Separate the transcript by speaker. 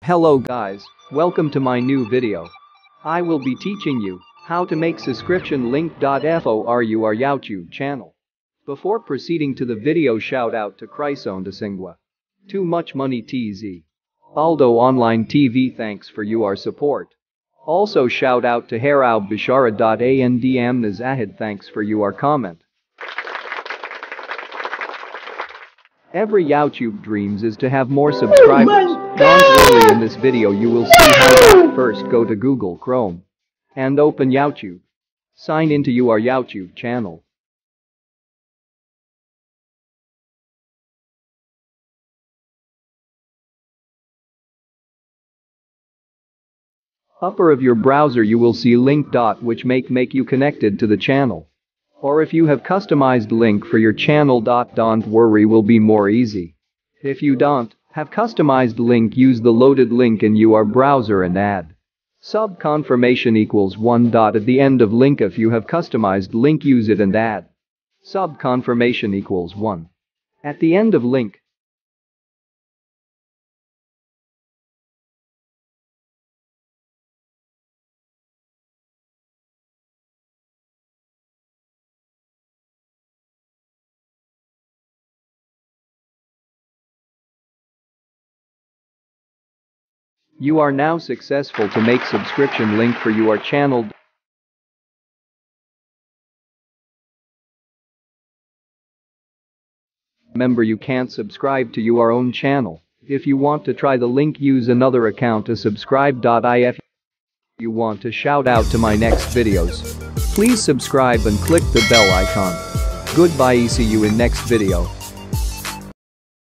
Speaker 1: Hello guys, welcome to my new video. I will be teaching you how to make subscription link.for your YouTube channel. Before proceeding to the video, shout out to Crison de Singwa. Too much money TZ. Aldo Online TV, thanks for your support. Also shout out to Harau Bishara.and Nazahid, thanks for your comment. Every YouTube dreams is to have more subscribers. Don't worry, in this video you will see how to first go to Google Chrome and open YouTube. Sign into your YouTube channel. Upper of your browser you will see link dot, which make you connected to the channel. Or if you have customized link for your channel, don't worry, will be more easy. If you don't have customized link, use the loaded link in your browser and add sub confirmation equals 1. At the end of link, if you have customized link, use it and add sub confirmation equals 1 at the end of link. You are now successful to make subscription link for your channel. Remember, you can't subscribe to your own channel. If you want to try the link, use another account to subscribe.if. You want to shout out to my next videos, please subscribe and click the bell icon. Goodbye, see you in next video.